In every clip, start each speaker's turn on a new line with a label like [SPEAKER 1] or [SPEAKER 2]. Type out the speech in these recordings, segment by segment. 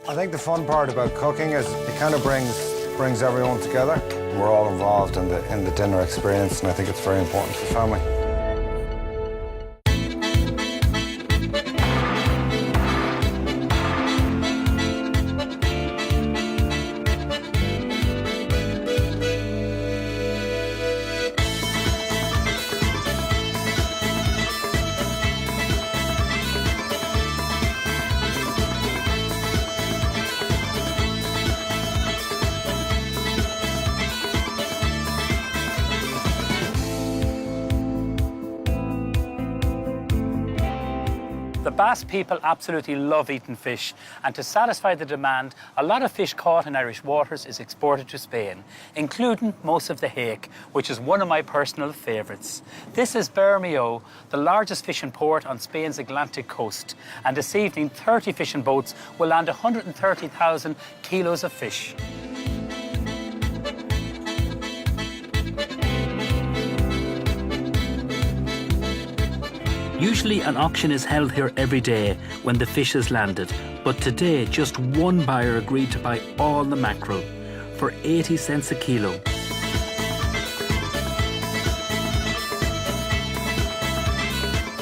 [SPEAKER 1] I think the fun part about cooking is it kind of brings everyone together. We're all involved in the dinner experience, and I think it's very important for family.
[SPEAKER 2] The Basque people absolutely love eating fish, and to satisfy the demand, a lot of fish caught in Irish waters is exported to Spain, including most of the hake, which is one of my personal favourites. This is Bermeo, the largest fishing port on Spain's Atlantic coast, and this evening 30 fishing boats will land 130,000 kilos of fish. Usually an auction is held here every day when the fish is landed, but today just one buyer agreed to buy all the mackerel for 80 cents a kilo.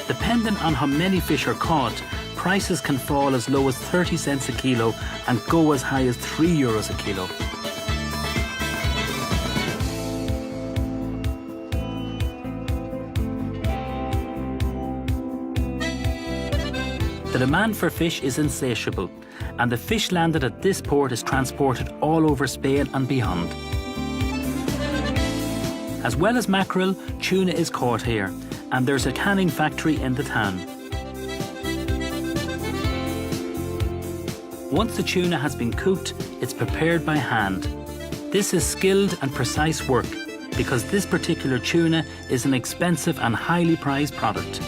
[SPEAKER 2] Depending on how many fish are caught, prices can fall as low as 30 cents a kilo and go as high as €3 a kilo. The demand for fish is insatiable, and the fish landed at this port is transported all over Spain and beyond. As well as mackerel, tuna is caught here, and there's a canning factory in the town. Once the tuna has been cooked, it's prepared by hand. This is skilled and precise work, because this particular tuna is an expensive and highly prized product.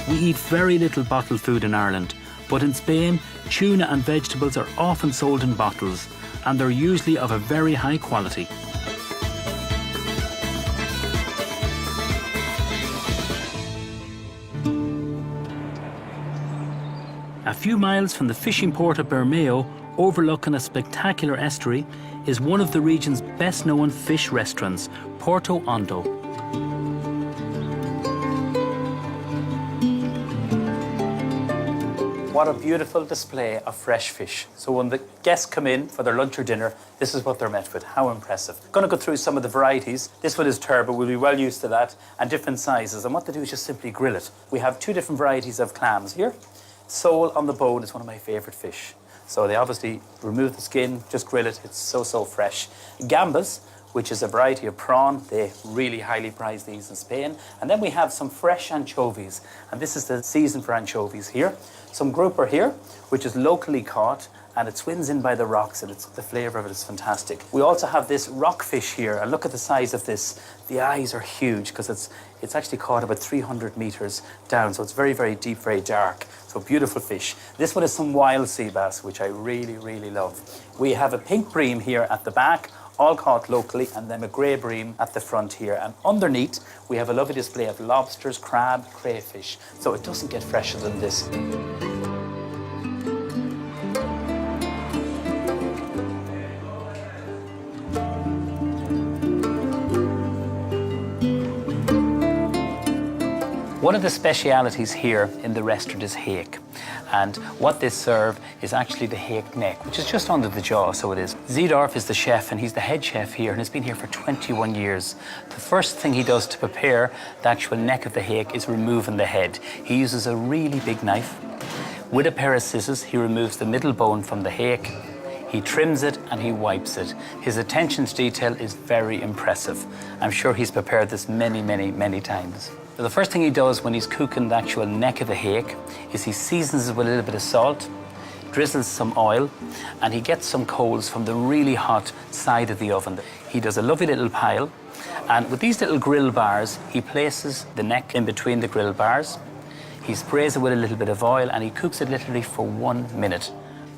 [SPEAKER 2] We eat very little bottled food in Ireland, but in Spain, tuna and vegetables are often sold in bottles, and they're usually of a very high quality. A few miles from the fishing port of Bermeo, overlooking a spectacular estuary, is one of the region's best-known fish restaurants, Porto Hondo. What a beautiful display of fresh fish. So when the guests come in for their lunch or dinner, this is what they're met with. How impressive. I'm going to go through some of the varieties. This one is turbot, we'll be well used to that, and different sizes. And what they do is just simply grill it. We have two different varieties of clams here. Sole on the bone is one of my favourite fish. So they obviously remove the skin, just grill it. It's so fresh. Gambas, which is a variety of prawn. They really highly prize these in Spain. And then we have some fresh anchovies. And this is the season for anchovies here. Some grouper here, which is locally caught, and it swims in by the rocks, and the flavour of it is fantastic. We also have this rockfish here, and look at the size of this. The eyes are huge, because it's actually caught about 300 metres down, so it's very deep, very dark. So beautiful fish. This one is some wild sea bass, which I really love. We have a pink bream here at the back, all caught locally, and then a grey bream at the front here. And underneath, we have a lovely display of lobsters, crab, crayfish. So it doesn't get fresher than this. One of the specialities here in the restaurant is hake. And what they serve is actually the hake neck, which is just under the jaw, so it is. Zedorf is the chef, and he's the head chef here, and he's been here for 21 years. The first thing he does to prepare the actual neck of the hake is removing the head. He uses a really big knife. With a pair of scissors, he removes the middle bone from the hake. He trims it and he wipes it. His attention to detail is very impressive. I'm sure he's prepared this many times. So the first thing he does when he's cooking the actual neck of the hake is he seasons it with a little bit of salt, drizzles some oil, and he gets some coals from the really hot side of the oven. He does a lovely little pile, and with these little grill bars, he places the neck in between the grill bars. He sprays it with a little bit of oil, and he cooks it literally for 1 minute.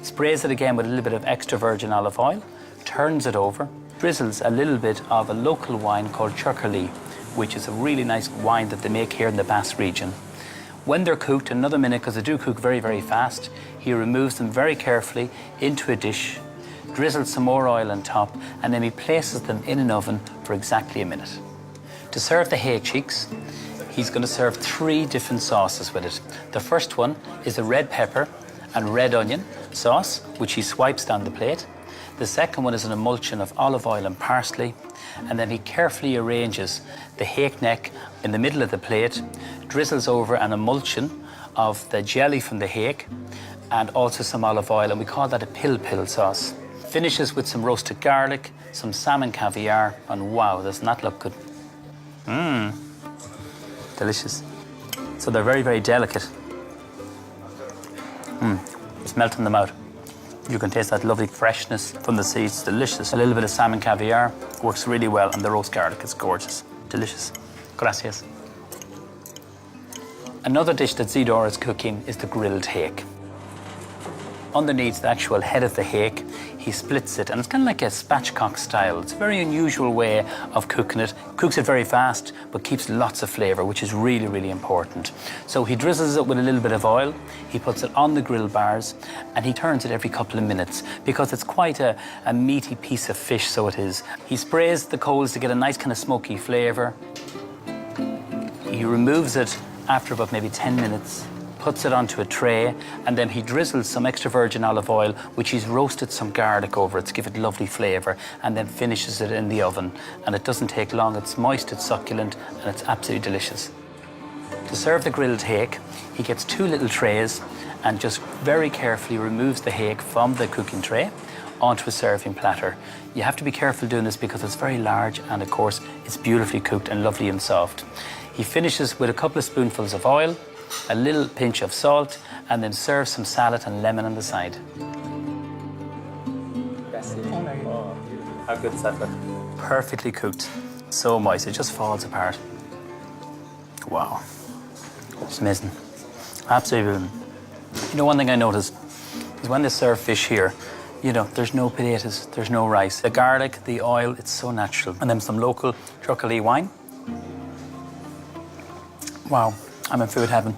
[SPEAKER 2] Sprays it again with a little bit of extra virgin olive oil, turns it over, drizzles a little bit of a local wine called Churcally, which is a really nice wine that they make here in the Basque region. When they're cooked, another minute, because they do cook very, very fast, he removes them very carefully into a dish, drizzles some more oil on top, and then he places them in an oven for exactly a minute. To serve the hake cheeks, he's going to serve 3 different sauces with it. The first one is a red pepper and red onion sauce, which he swipes down the plate. The second one is an emulsion of olive oil and parsley, and then he carefully arranges the hake neck in the middle of the plate, drizzles over an emulsion of the jelly from the hake, and also some olive oil, and we call that a pill sauce. Finishes with some roasted garlic, some salmon caviar, and wow, doesn't that look good? Mmm, delicious. So they're very, very delicate. It's melting in the mouth. You can taste that lovely freshness from the seeds, delicious. A little bit of salmon caviar works really well, and the roast garlic is gorgeous, delicious. Gracias. Another dish that Zidor is cooking is the grilled hake. Underneath the actual head of the hake, he splits it, and it's kind of like a spatchcock style. It's a very unusual way of cooking it. Cooks it very fast, but keeps lots of flavour, which is really, really important. So he drizzles it with a little bit of oil, he puts it on the grill bars, and he turns it every couple of minutes, because it's quite a meaty piece of fish, so it is. He sprays the coals to get a nice kind of smoky flavour. He removes it after about maybe 10 minutes, puts it onto a tray, and then he drizzles some extra virgin olive oil, which he's roasted some garlic over it to give it lovely flavour, and then finishes it in the oven. And it doesn't take long, it's moist, it's succulent, and it's absolutely delicious. To serve the grilled hake, he gets 2 little trays and just very carefully removes the hake from the cooking tray onto a serving platter. You have to be careful doing this because it's very large, and of course it's beautifully cooked and lovely and soft. He finishes with a couple of spoonfuls of oil, a little pinch of salt, and then serve some salad and lemon on the side. Oh, how good does that look? Perfectly cooked, so moist, it just falls apart. Wow, it's amazing, absolutely brilliant. You know, one thing I noticed is when they serve fish here, you know, there's no potatoes, there's no rice. The garlic, the oil, it's so natural. And then some local Trucklee wine. Wow, I'm in food heaven.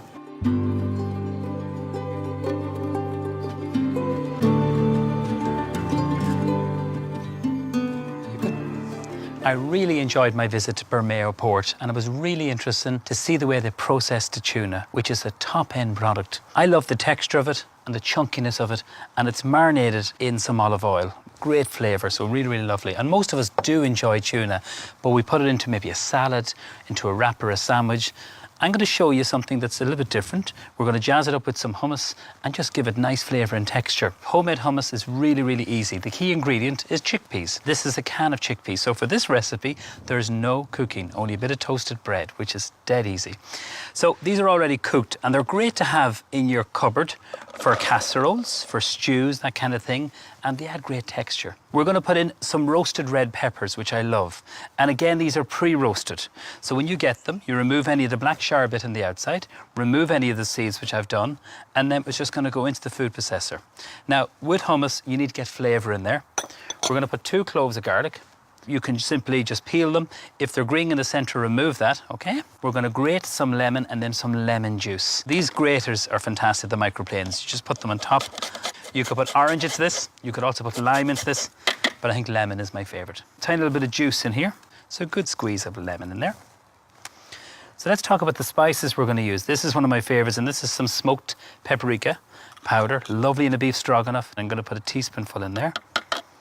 [SPEAKER 2] I really enjoyed my visit to Bermeo Port, and it was really interesting to see the way they process the tuna, which is a top-end product. I love the texture of it and the chunkiness of it, and it's marinated in some olive oil. Great flavour, so really, really lovely. And most of us do enjoy tuna, but we put it into maybe a salad, into a wrap or a sandwich. I'm going to show you something that's a little bit different. We're going to jazz it up with some hummus and just give it nice flavour and texture. Homemade hummus is really, really easy. The key ingredient is chickpeas. This is a can of chickpeas. So for this recipe, there's no cooking, only a bit of toasted bread, which is dead easy. So these are already cooked, and they're great to have in your cupboard for casseroles, for stews, that kind of thing, and they add great texture. We're going to put in some roasted red peppers, which I love. And again, these are pre-roasted. So when you get them, you remove any of the black char bit on the outside, remove any of the seeds, which I've done, and then it's just going to go into the food processor. Now, with hummus, you need to get flavour in there. We're going to put 2 cloves of garlic. You can simply just peel them. If they're green in the centre, remove that, okay? We're going to grate some lemon and then some lemon juice. These graters are fantastic, the microplanes. You just put them on top. You could put orange into this. You could also put lime into this, but I think lemon is my favourite. Tiny little bit of juice in here, so a good squeeze of lemon in there. So let's talk about the spices we're going to use. This is one of my favourites, and this is some smoked paprika powder, lovely in a beef stroganoff. I'm going to put a teaspoonful in there.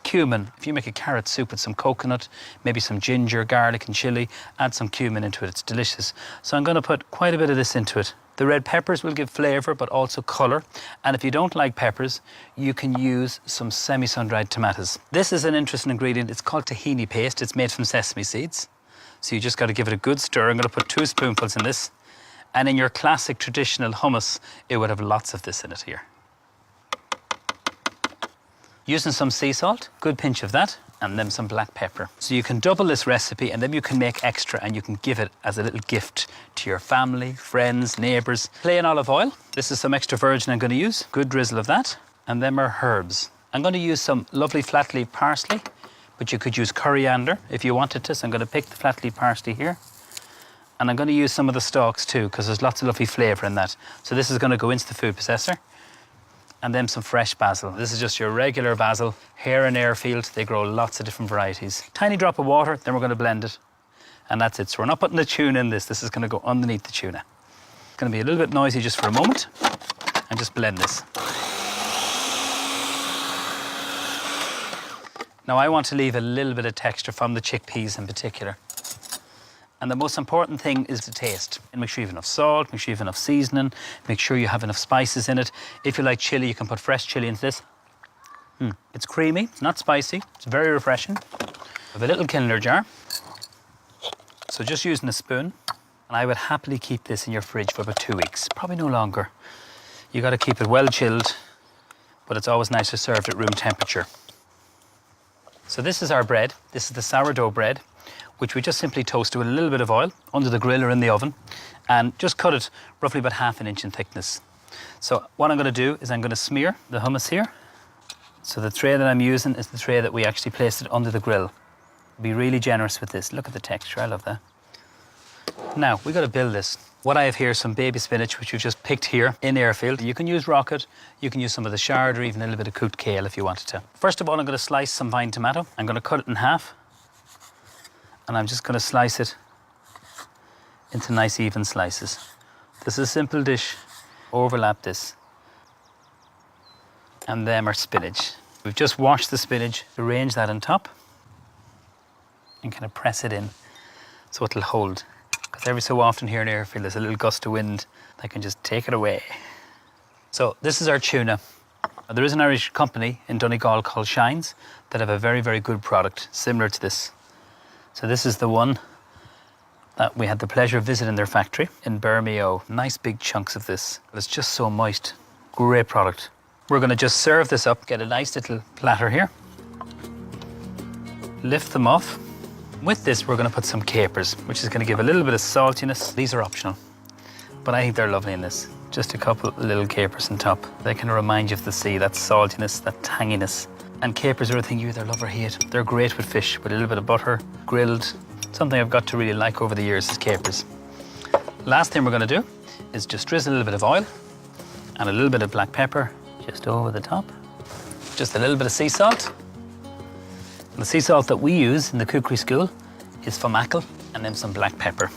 [SPEAKER 2] Cumin. If you make a carrot soup with some coconut, maybe some ginger, garlic and chilli, add some cumin into it, it's delicious. So I'm going to put quite a bit of this into it. The red peppers will give flavour but also colour, and if you don't like peppers, you can use some semi-sun-dried tomatoes. This is an interesting ingredient, it's called tahini paste, it's made from sesame seeds. So you just got to give it a good stir. I'm going to put 2 spoonfuls in this, and in your classic traditional hummus, it would have lots of this in it here. Using some sea salt, good pinch of that, and then some black pepper. So you can double this recipe, and then you can make extra, and you can give it as a little gift to your family, friends, neighbours. Plain olive oil. This is some extra virgin I'm going to use. Good drizzle of that. And then our herbs. I'm going to use some lovely flat leaf parsley, but you could use coriander if you wanted to. So I'm going to pick the flat leaf parsley here. And I'm going to use some of the stalks too, because there's lots of lovely flavour in that. So this is going to go into the food processor. And then some fresh basil. This is just your regular basil. Here in Airfield, they grow lots of different varieties. Tiny drop of water, then we're going to blend it. And that's it. So we're not putting the tuna in this. This is going to go underneath the tuna. It's going to be a little bit noisy just for a moment. And just blend this. Now I want to leave a little bit of texture from the chickpeas in particular. And the most important thing is the taste. And make sure you have enough salt, make sure you have enough seasoning, make sure you have enough spices in it. If you like chili, you can put fresh chili into this. It's creamy, it's not spicy, it's very refreshing. I have a little Kindler jar. So just using a spoon. And I would happily keep this in your fridge for about 2 weeks, probably no longer. You got to keep it well chilled, but it's always nice to serve at room temperature. So this is our bread. This is the sourdough bread, which we just simply toast with a little bit of oil under the grill or in the oven, and just cut it roughly about ½ an inch in thickness. So what I'm going to do is I'm going to smear the hummus here. So the tray that I'm using is the tray that we actually placed it under the grill. Be really generous with this. Look at the texture, I love that. Now, we've got to build this. What I have here is some baby spinach, which we've just picked here in Airfield. You can use rocket, you can use some of the chard, or even a little bit of cooked kale if you wanted to. First of all, I'm going to slice some vine tomato. I'm going to cut it in half. And I'm just going to slice it into nice even slices. This is a simple dish. Overlap this. And them are spinach. We've just washed the spinach, arrange that on top, and kind of press it in so it'll hold. Because every so often here in Airfield there's a little gust of wind that can just take it away. So this is our tuna. There is an Irish company in Donegal called Shines that have a very, very good product similar to this. So this is the one that we had the pleasure of visiting their factory in Bermeo. Nice big chunks of this. It's just so moist. Great product. We're going to just serve this up, get a nice little platter here. Lift them off. With this, we're going to put some capers, which is going to give a little bit of saltiness. These are optional, but I think they're lovely in this. Just a couple little capers on top. They can remind you of the sea, that saltiness, that tanginess. And capers are a thing you either love or hate. They're great with fish, with a little bit of butter, grilled. Something I've got to really like over the years is capers. Last thing we're going to do is just drizzle a little bit of oil and a little bit of black pepper just over the top. Just a little bit of sea salt. And the sea salt that we use in the cookery school is fomacle and then some black pepper.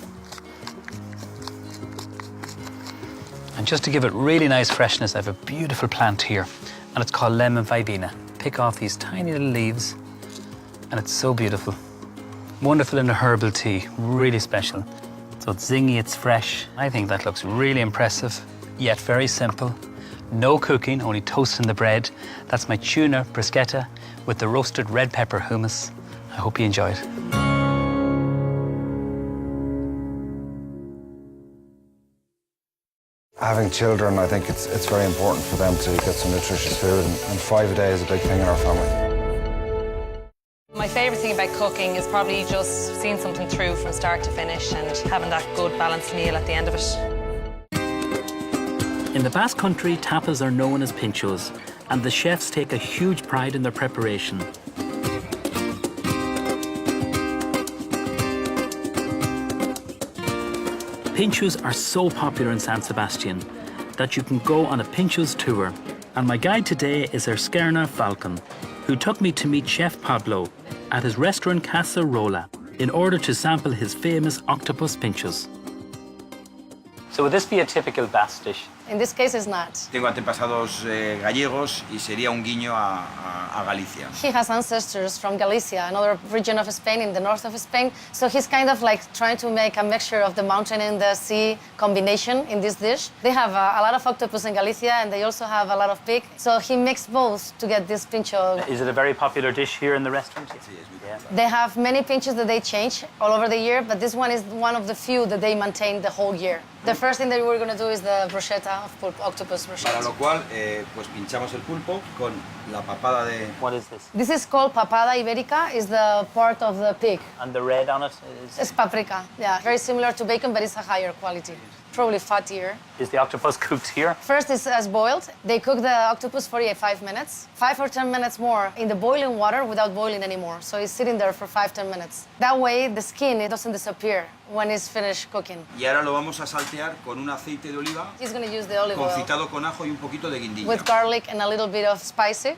[SPEAKER 2] And just to give it really nice freshness, I have a beautiful plant here, and it's called lemon vivina. Pick off these tiny little leaves, and it's so beautiful. Wonderful in a herbal tea, really special. So it's zingy, it's fresh. I think that looks really impressive, yet very simple. No cooking, only toasting the bread. That's my tuna bruschetta with the roasted red pepper hummus. I hope you enjoy it.
[SPEAKER 1] Having children, I think it's very important for them to get some nutritious food, and 5 a day is a big thing in our family.
[SPEAKER 3] My favourite thing about cooking is probably just seeing something through from start to finish and having that good balanced meal at the end of it.
[SPEAKER 2] In the Basque country, tapas are known as pinchos, and the chefs take a huge pride in their preparation. Pinchos are so popular in San Sebastian that you can go on a pinchos tour. And my guide today is Erskerna Falcon, who took me to meet Chef Pablo at his restaurant Casa Rola in order to sample his famous octopus pinchos. So would this be a typical Basque dish?
[SPEAKER 3] In this case, it's not.
[SPEAKER 4] Tengo antepasados gallegos y sería un guiño a Galicia.
[SPEAKER 3] He has ancestors from Galicia, another region of Spain, in the north of Spain. So he's kind of like trying to make a mixture of the mountain and the sea combination in this dish. They have a lot of octopus in Galicia, and they also have a lot of pig. So he mixed both to get this pincho.
[SPEAKER 2] Is it a very popular dish here in the restaurant?
[SPEAKER 3] They have many pinchos that they change all over the year, but this one is one of the few that they maintain the whole year. The first thing that we're going to do is the bruschetta of pulpo, octopus bruschetta.
[SPEAKER 4] Para lo cual, pues pinchamos el pulpo con la papada de...
[SPEAKER 2] What is this?
[SPEAKER 3] This is called papada ibérica, is the part of the pig.
[SPEAKER 2] And the red on it is...
[SPEAKER 3] It's paprika, yeah. Very similar to bacon, but it's a higher quality. Probably fattier.
[SPEAKER 2] Is the octopus cooked here?
[SPEAKER 3] First, it's as boiled. They cook the octopus for 5 minutes. 5 or 10 minutes more in the boiling water without boiling anymore. So it's sitting there for 5-10 minutes. That way, the skin, it doesn't disappear when it's finished cooking.
[SPEAKER 4] Y ahora lo vamos a saltear con un aceite de oliva
[SPEAKER 3] He's going to use the olive oil
[SPEAKER 4] confitado con ajo y un poquito de guindilla.
[SPEAKER 3] with garlic and a little bit of spicy.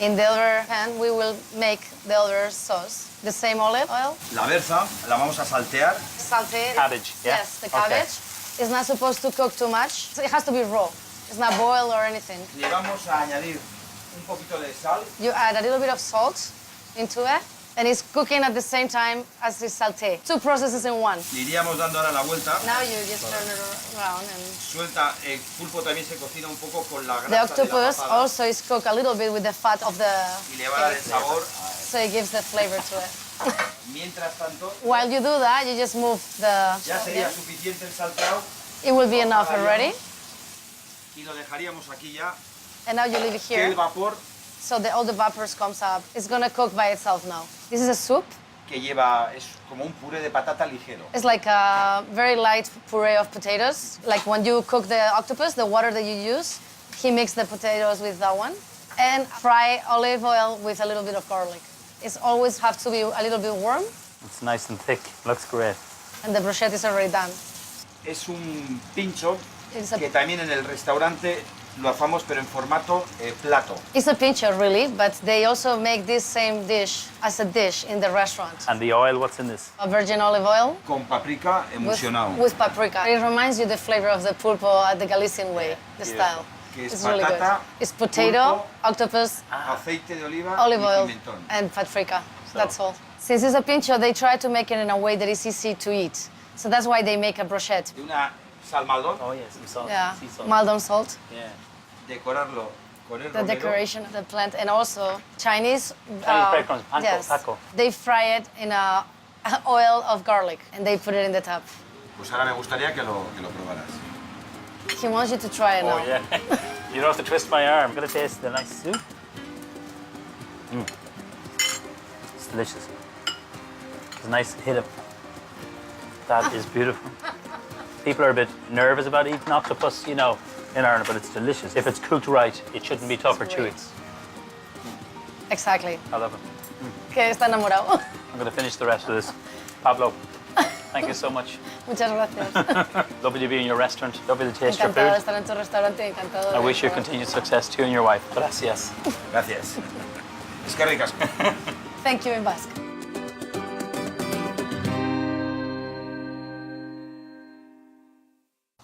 [SPEAKER 3] In the other hand, we will make the other sauce. The same olive oil.
[SPEAKER 4] La berza la vamos a saltear.
[SPEAKER 3] Saute.
[SPEAKER 2] Cabbage, yeah?
[SPEAKER 3] Yes, the
[SPEAKER 2] Okay.
[SPEAKER 3] cabbage. It's not supposed to cook too much. It has to be raw. It's not boiled or anything.
[SPEAKER 4] Le vamos a añadir un poquito de sal.
[SPEAKER 3] You add a little bit of salt into it, and it's cooking at the same time as the sauté. Two processes in one.
[SPEAKER 4] Le iríamos dando ahora la vuelta.
[SPEAKER 3] Now you just turn it around and...
[SPEAKER 4] Suelta, el pulpo también se cocina un poco con la
[SPEAKER 3] The
[SPEAKER 4] grasa de la
[SPEAKER 3] octopus
[SPEAKER 4] papada
[SPEAKER 3] also is cooked a little bit with the fat of the
[SPEAKER 4] y le va a dar el sabor.
[SPEAKER 3] so it gives the flavor to it.
[SPEAKER 4] Mientras tanto,
[SPEAKER 3] While you do that, you just move the...
[SPEAKER 4] ya sería suficiente el salteado
[SPEAKER 3] It will be enough already.
[SPEAKER 4] y lo dejaríamos aquí ya.
[SPEAKER 3] And now you leave it
[SPEAKER 4] Que
[SPEAKER 3] here.
[SPEAKER 4] el vapor
[SPEAKER 3] So all the vapors comes up. It's gonna cook by itself now. This is a soup.
[SPEAKER 4] que lleva, es como un puré de patata ligero.
[SPEAKER 3] It's like a very light puree of potatoes. Like when you cook the octopus, the water that you use, he mixed the potatoes with that one. And fry olive oil with a little bit of garlic. It's always have to be a little bit warm.
[SPEAKER 2] It's nice and thick. Looks great.
[SPEAKER 3] And the brochette is already done.
[SPEAKER 4] Es un pincho
[SPEAKER 3] It's a-
[SPEAKER 4] que también en el restaurante lo hacemos pero en formato plato.
[SPEAKER 3] It's a pincher, really, but they also make this same dish as a dish in the restaurant.
[SPEAKER 2] And the oil, what's in this?
[SPEAKER 3] A virgin olive oil
[SPEAKER 4] Con paprika emulsionado.
[SPEAKER 3] with paprika. It reminds you the flavor of the pulpo at the Galician way, the style.
[SPEAKER 4] Que es
[SPEAKER 3] It's really good.
[SPEAKER 4] patata,
[SPEAKER 3] It's potato,
[SPEAKER 4] pulpo,
[SPEAKER 3] octopus,
[SPEAKER 4] aceite de oliva
[SPEAKER 3] olive
[SPEAKER 4] y
[SPEAKER 3] oil,
[SPEAKER 4] pimentón.
[SPEAKER 3] and paprika. That's all. Since it's a pincho, they try to make it in a way that is easy to eat. So that's why they make a brochette.
[SPEAKER 4] Y una salmaldón,
[SPEAKER 2] Oh, yes, some salt.
[SPEAKER 3] Yeah,
[SPEAKER 2] Sea salt.
[SPEAKER 3] mild on salt.
[SPEAKER 2] Yeah.
[SPEAKER 4] decorarlo con el
[SPEAKER 3] The
[SPEAKER 4] romero.
[SPEAKER 3] decoration of the plant, and also Chinese.
[SPEAKER 2] breadcrumbs, panko,
[SPEAKER 3] yes,
[SPEAKER 2] taco.
[SPEAKER 3] they fry it in a oil of garlic, and they put it in the tub.
[SPEAKER 4] Pues ahora me gustaría que lo probaras.
[SPEAKER 3] He wants you to try it now.
[SPEAKER 2] Oh, yeah. You don't have to twist my arm. I'm going to taste the nice soup. It's delicious. It's a nice hit of... That is beautiful. People are a bit nervous about eating octopus, you know, in Ireland, but it's delicious. If it's cooked right, it shouldn't be tough or
[SPEAKER 3] It's
[SPEAKER 2] chewy.
[SPEAKER 3] great. Exactly.
[SPEAKER 2] I love it.
[SPEAKER 3] Que está enamorado.
[SPEAKER 2] I'm going to finish the rest of this. Pablo, thank you so much.
[SPEAKER 3] Muchas gracias.
[SPEAKER 2] Lovely to be in your restaurant. Lovely to taste your
[SPEAKER 3] Encantada de
[SPEAKER 2] food.
[SPEAKER 3] estar en tu restaurante. Encantado.
[SPEAKER 2] I
[SPEAKER 3] de
[SPEAKER 2] wish you
[SPEAKER 3] probar.
[SPEAKER 2] continued success to you and your wife. Gracias.
[SPEAKER 4] Gracias. Es que ricasco.
[SPEAKER 3] Thank you in Basque.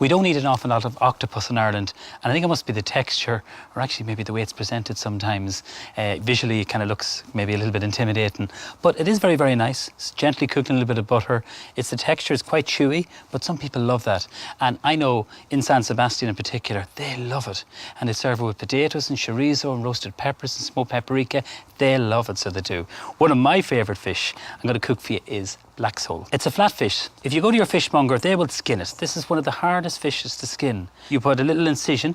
[SPEAKER 2] We don't eat an awful lot of octopus in Ireland, and I think it must be the texture, or actually maybe the way it's presented sometimes. Visually, it kind of looks maybe a little bit intimidating, but it is very, very nice. It's gently cooked in a little bit of butter. It's the texture is quite chewy, but some people love that. And I know in San Sebastian in particular, they love it. And they serve it with potatoes and chorizo and roasted peppers and smoked paprika. They love it, so they do. One of my favourite fish I'm going to cook for you is black sole. It's a flat fish. If you go to your fishmonger, they will skin it. This is one of the hardest fishes to skin. You put a little incision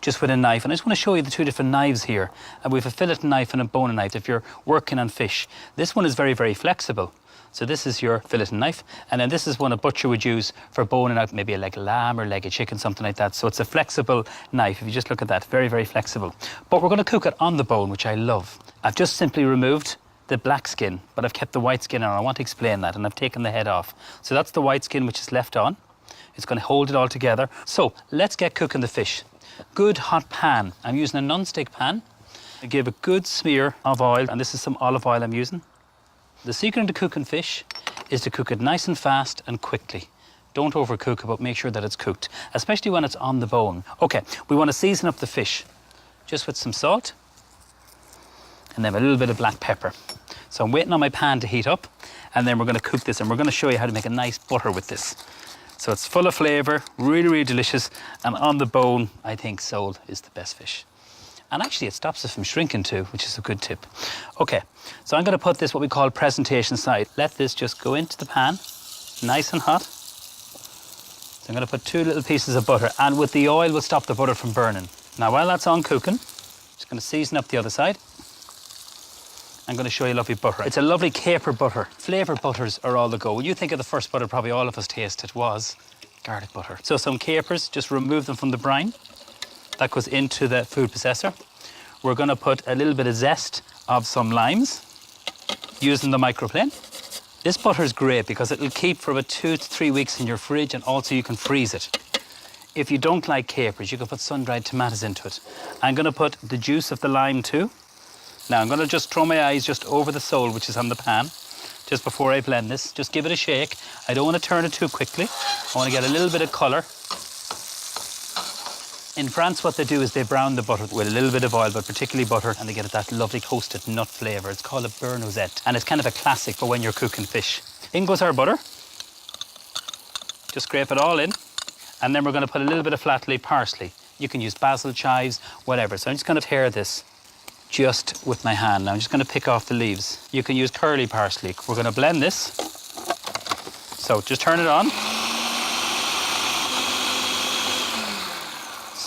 [SPEAKER 2] just with a knife, and I just want to show you the two different knives here. And we have a fillet knife and a bone knife if you're working on fish. This one is very, very flexible. So this is your fillet knife, and then this is one a butcher would use for boning out maybe a leg of lamb or leg of chicken, something like that. So it's a flexible knife. If you just look at that, very, very flexible. But we're going to cook it on the bone, which I love. I've just simply removed the black skin, but I've kept the white skin on. I want to explain that, and I've taken the head off. So that's the white skin which is left on. It's going to hold it all together. So let's get cooking the fish. Good hot pan. I'm using a non-stick pan. I give a good smear of oil, and this is some olive oil I'm using. The secret to cooking fish is to cook it nice and fast and quickly. Don't overcook it, but make sure that it's cooked, especially when it's on the bone. Okay, we want to season up the fish just with some salt and then a little bit of black pepper. So I'm waiting on my pan to heat up, and then we're going to cook this, and we're going to show you how to make a nice butter with this. So it's full of flavour, really, really delicious, and on the bone, I think sole is the best fish. And actually, it stops it from shrinking too, which is a good tip. Okay, so I'm going to put this, what we call presentation side. Let this just go into the pan, nice and hot. So I'm going to put 2 little pieces of butter, and with the oil, we'll stop the butter from burning. Now, while that's on cooking, just going to season up the other side. I'm going to show you lovely butter. It's a lovely caper butter. Flavoured butters are all the go. When you think of the first butter probably all of us tasted was garlic butter. So some capers, just remove them from the brine. That goes into the food processor. We're going to put a little bit of zest of some limes using the microplane. This butter is great because it'll keep for about 2 to 3 weeks in your fridge, and also you can freeze it. If you don't like capers, you can put sun-dried tomatoes into it. I'm going to put the juice of the lime too. Now I'm going to just throw my eyes just over the sole, which is on the pan, just before I blend this. Just give it a shake. I don't want to turn it too quickly. I want to get a little bit of colour. In France, what they do is they brown the butter with a little bit of oil, but particularly butter, and they get that lovely toasted nut flavour. It's called a beurre noisette, and it's kind of a classic for when you're cooking fish. In goes our butter. Just scrape it all in, and then we're going to put a little bit of flat leaf parsley. You can use basil, chives, whatever. So I'm just going to tear this just with my hand. Now I'm just going to pick off the leaves. You can use curly parsley. We're going to blend this. So just turn it on.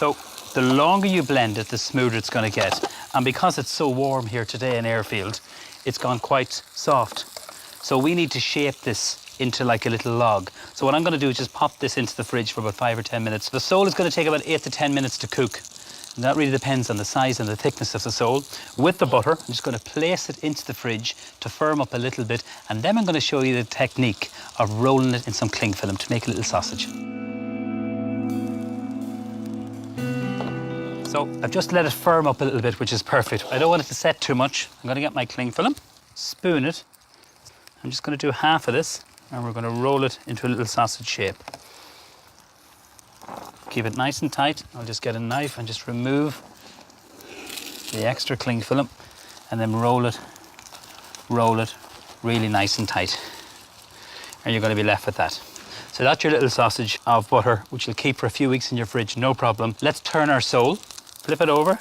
[SPEAKER 2] So the longer you blend it, the smoother it's going to get. And because it's so warm here today in Airfield, it's gone quite soft. So we need to shape this into like a little log. So what I'm going to do is just pop this into the fridge for about 5 or 10 minutes. The sole is going to take about 8 to 10 minutes to cook. And that really depends on the size and the thickness of the sole. With the butter, I'm just going to place it into the fridge to firm up a little bit, and then I'm going to show you the technique of rolling it in some cling film to make a little sausage. So I've just let it firm up a little bit, which is perfect. I don't want it to set too much. I'm going to get my cling film, spoon it. I'm just going to do half of this, and we're going to roll it into a little sausage shape. Keep it nice and tight. I'll just get a knife and just remove the extra cling film, and then roll it really nice and tight. And you're going to be left with that. So that's your little sausage of butter, which you'll keep for a few weeks in your fridge, no problem. Let's turn our sole, flip it over.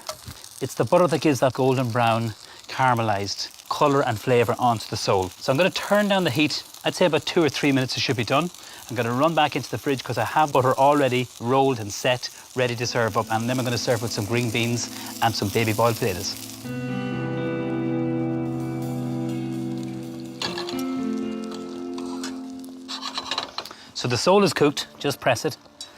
[SPEAKER 2] It's the butter that gives that golden brown, caramelized colour and flavour onto the sole. So I'm going to turn down the heat. I'd say about 2 or 3 minutes it should be done. I'm going to run back into the fridge because I have butter already rolled and set, ready to serve up. And then we're going to serve with some green beans and some baby boiled potatoes. So the sole is cooked, just press it.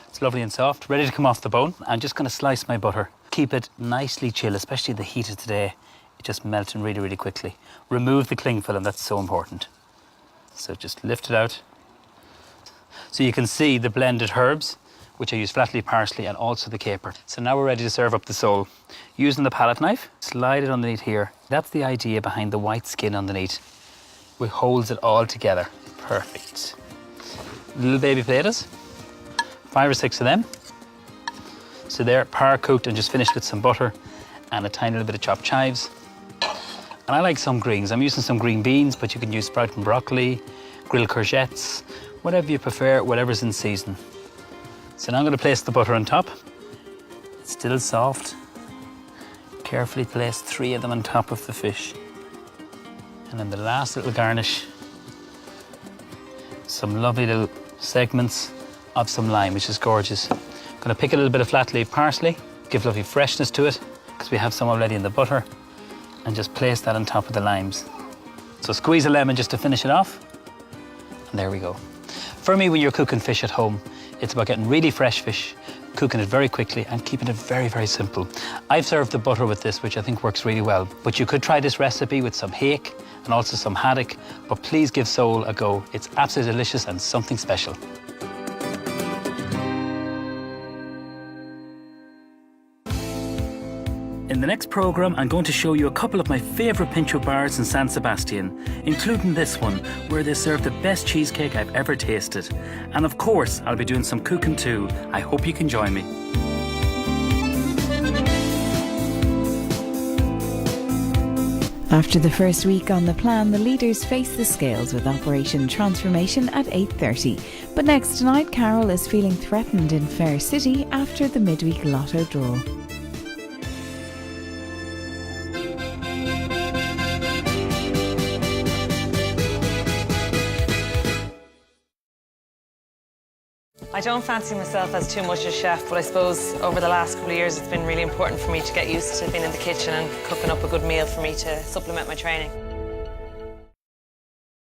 [SPEAKER 2] It's lovely and soft, ready to come off the bone. I'm just going to slice my butter. Keep it nicely chill, especially the heat of today. It just melting really, really quickly. Remove the cling film, that's so important. So just lift it out. So you can see the blended herbs, which I use flat leaf parsley and also the caper. So now we're ready to serve up the sole. Using the palette knife, slide it underneath here. That's the idea behind the white skin underneath, which holds it all together. Perfect. Little baby potatoes, 5 or 6 of them. So they're par cooked and just finished with some butter and a tiny little bit of chopped chives. And I like some greens. I'm using some green beans, but you can use sprouting broccoli, grilled courgettes, whatever you prefer, whatever's in season. So now I'm going to place the butter on top. It's still soft. Carefully place 3 of them on top of the fish. And then the last little garnish, some lovely little segments of some lime, which is gorgeous. I'm going to pick a little bit of flat leaf parsley, give lovely freshness to it, because we have some already in the butter, and just place that on top of the limes. So squeeze a lemon just to finish it off, and there we go. For me, when you're cooking fish at home, it's about getting really fresh fish, cooking it very quickly, and keeping it very, very simple. I've served the butter with this, which I think works really well, but you could try this recipe with some hake and also some haddock, but please give sole a go. It's absolutely delicious and something special. In the next programme, I'm going to show you a couple of my favourite pincho bars in San Sebastian, including this one, where they serve the best cheesecake I've ever tasted. And of course, I'll be doing some cooking too. I hope you can join me.
[SPEAKER 5] After the first week on the plan, the leaders face the scales with Operation Transformation at 8:30. But next tonight, Carol is feeling threatened in Fair City after the midweek lotto draw.
[SPEAKER 6] I don't fancy myself as too much a chef, but I suppose over the last couple of years it's been really important for me to get used to being in the kitchen and cooking up a good meal for me to supplement my training.